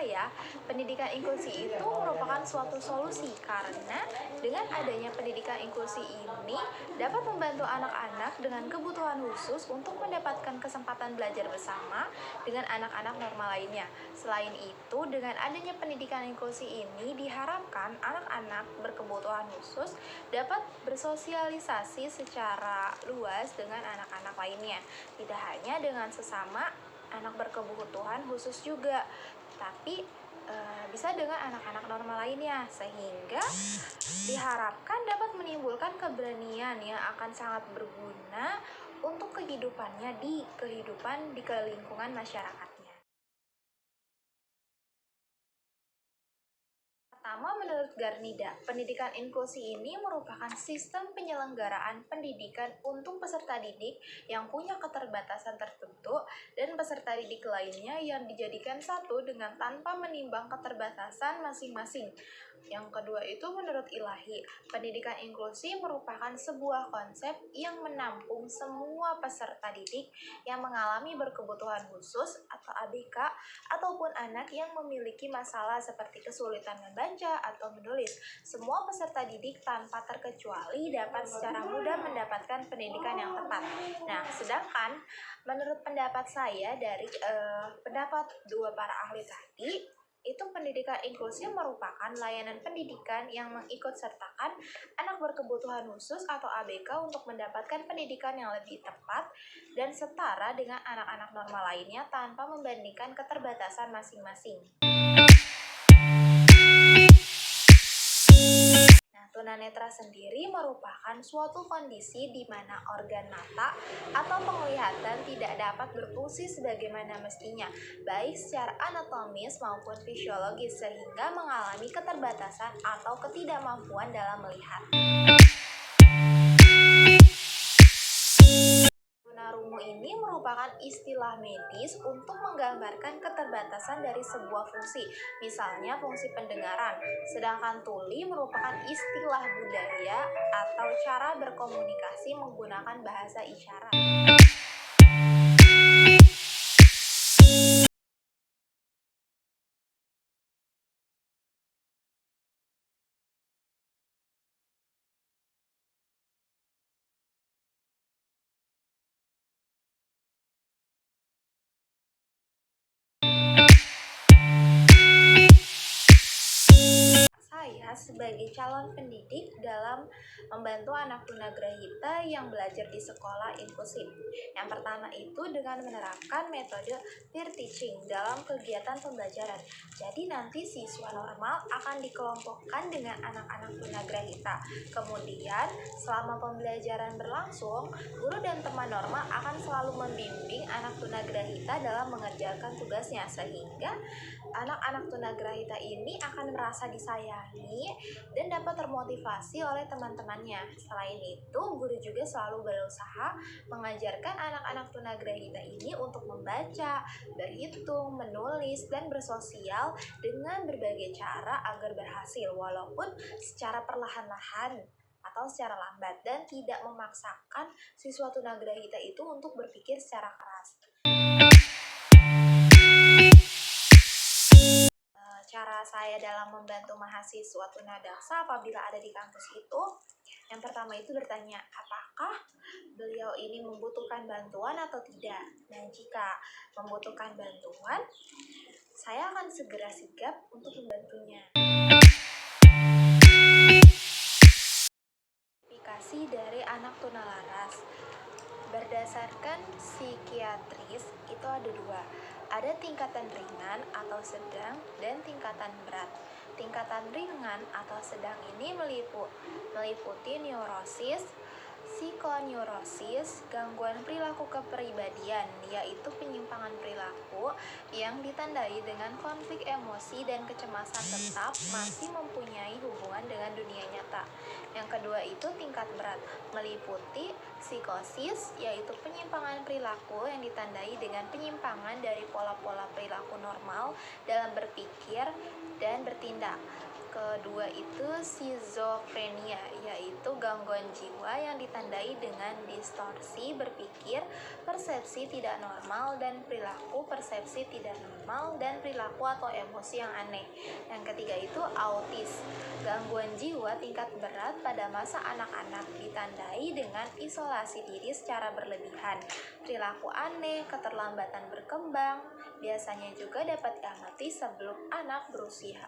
saya, pendidikan inklusi itu merupakan suatu solusi karena dengan adanya pendidikan inklusi ini dapat membantu anak-anak dengan kebutuhan khusus untuk mendapatkan kesempatan belajar bersama dengan anak-anak normal lainnya. Selain itu, dengan adanya pendidikan inklusi ini diharapkan anak-anak berkebutuhan khusus dapat bersosialisasi secara luas dengan anak-anak lainnya. Tidak hanya dengan sesama anak berkebutuhan khusus juga, tapi bisa dengan anak-anak normal lainnya, sehingga diharapkan dapat menimbulkan keberanian yang akan sangat berguna untuk kehidupannya di lingkungan masyarakatnya. Pertama, menurut Garnida, pendidikan inklusi ini merupakan sistem penyelenggaraan pendidikan untuk peserta didik yang punya keterbatasan tertentu dan peserta didik lainnya yang dijadikan satu dengan tanpa menimbang keterbatasan masing-masing. Yang kedua itu menurut Ilahi, pendidikan inklusi merupakan sebuah konsep yang menampung semua peserta didik yang mengalami berkebutuhan khusus atau ABK ataupun anak yang memiliki masalah seperti kesulitan membaca atau menulis. Semua peserta didik tanpa terkecuali dapat secara mudah mendapatkan pendidikan yang tepat. Nah, sedangkan menurut pendapat saya dari pendapat dua para ahli tadi, itu pendidikan inklusi merupakan layanan pendidikan yang mengikutsertakan anak berkebutuhan khusus atau ABK untuk mendapatkan pendidikan yang lebih tepat dan setara dengan anak-anak normal lainnya tanpa membandingkan keterbatasan masing-masing. Tunanetra sendiri merupakan suatu kondisi di mana organ mata atau penglihatan tidak dapat berfungsi sebagaimana mestinya, baik secara anatomis maupun fisiologis, sehingga mengalami keterbatasan atau ketidakmampuan dalam melihat. Tunarungu ini merupakan istilah medis untuk menggambarkan keterbatasan dari sebuah fungsi, misalnya fungsi pendengaran, sedangkan tuli merupakan istilah budaya atau cara berkomunikasi menggunakan bahasa isyarat. Saya sebagai calon pendidik dalam membantu anak tunagrahita yang belajar di sekolah inklusif. Yang pertama itu dengan menerapkan metode peer teaching dalam kegiatan pembelajaran. Jadi nanti siswa normal akan dikelompokkan dengan anak-anak tunagrahita. Kemudian selama pembelajaran berlangsung, guru dan teman normal akan selalu membimbing anak tunagrahita dalam mengerjakan tugasnya, sehingga anak-anak tunagrahita ini akan merasa disayangi dan dapat termotivasi oleh teman-temannya. Selain itu, guru juga selalu berusaha mengajarkan anak-anak tunagrahita ini untuk membaca, berhitung, menulis, dan bersosial dengan berbagai cara agar berhasil, walaupun secara perlahan-lahan atau secara lambat, dan tidak memaksakan siswa tunagrahita itu untuk berpikir secara keras. Cara saya dalam membantu mahasiswa tunadaksa apabila ada di kampus itu, yang pertama itu bertanya, apakah beliau ini membutuhkan bantuan atau tidak? Dan jika membutuhkan bantuan, saya akan segera sigap untuk membantunya. Klasifikasi dari anak tunalaras. Berdasarkan psikiatris itu ada dua. Ada tingkatan ringan atau sedang dan tingkatan berat. Tingkatan ringan atau sedang ini meliputi neurosis, psikoneurosis, gangguan perilaku kepribadian, yaitu penyimpangan perilaku yang ditandai dengan konflik emosi dan kecemasan tetap masih mempunyai hubungan dengan dunia nyata. Yang kedua itu tingkat berat, meliputi psikosis, yaitu penyimpangan perilaku yang ditandai dengan penyimpangan dari pola-pola perilaku normal dalam berpikir dan bertindak. Kedua itu schizophrenia, yaitu gangguan jiwa yang ditandai dengan distorsi berpikir, persepsi tidak normal, dan perilaku persepsi tidak normal, dan perilaku atau emosi yang aneh. Yang ketiga itu autis, gangguan jiwa tingkat berat pada masa anak-anak ditandai dengan isolasi diri secara berlebihan, perilaku aneh, keterlambatan berkembang, biasanya juga dapat diamati sebelum anak berusia.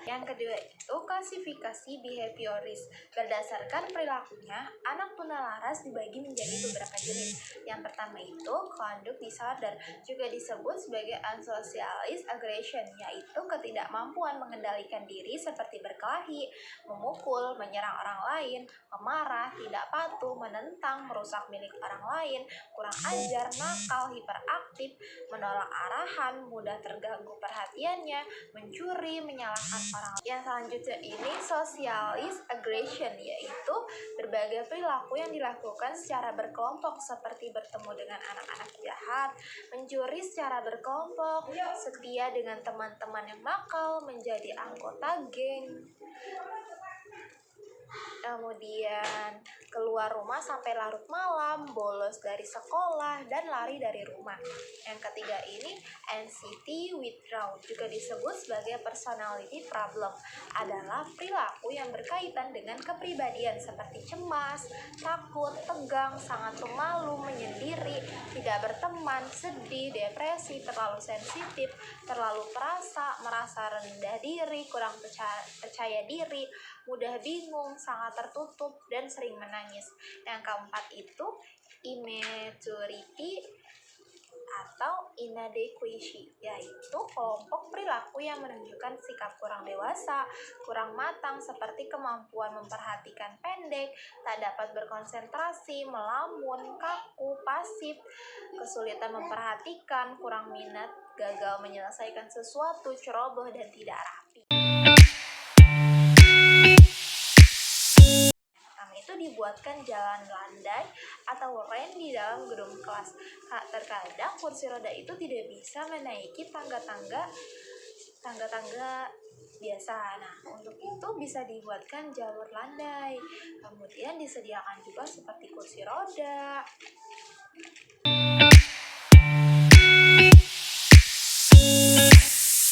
Yang kedua itu klasifikasi behavioris. Berdasarkan perilakunya, anak tunalaras dibagi menjadi beberapa jenis. Yang pertama itu conduct disorder, juga disebut sebagai unsocialized aggression, yaitu ketidakmampuan mengendalikan diri seperti berkelahi, memukul, menyerang orang lain, memarah, tidak patuh, menentang, merusak milik orang lain, kurang ajar, nakal, hiperaktif, menolak arahan, mudah terganggu perhatiannya, mencuri, menyalahkan orang lain. Yang selanjutnya ini socialized aggression, yaitu berbagai perilaku yang dilakukan secara berkelompok seperti bertemu dengan anak-anak jahat, mencuri secara berkelompok, setia dengan teman-teman yang nakal, menjadi anggota geng, kemudian keluar rumah sampai larut malam, bolos dari sekolah, dan lari dari rumah. Yang ketiga ini anxiety withdrawal, juga disebut sebagai personality problem, adalah perilaku yang berkaitan dengan kepribadian seperti cemas, takut, tegang, sangat pemalu, menyendiri, tidak berteman, sedih, depresi, terlalu sensitif, terlalu perasa, merasa rendah diri, kurang percaya diri, mudah bingung, sangat tertutup, dan sering menangis. Yang keempat itu immaturity atau inadequacy, yaitu kelompok perilaku yang menunjukkan sikap kurang dewasa, kurang matang seperti kemampuan memperhatikan pendek, tak dapat berkonsentrasi, melamun, kaku, pasif, kesulitan memperhatikan, kurang minat, gagal menyelesaikan sesuatu, ceroboh, dan tidak rapi. Itu dibuatkan jalan landai atau rem di dalam gedung kelas. Terkadang kursi roda itu tidak bisa menaiki tangga-tangga biasa. Nah, untuk itu bisa dibuatkan jalur landai. Kemudian disediakan juga seperti kursi roda.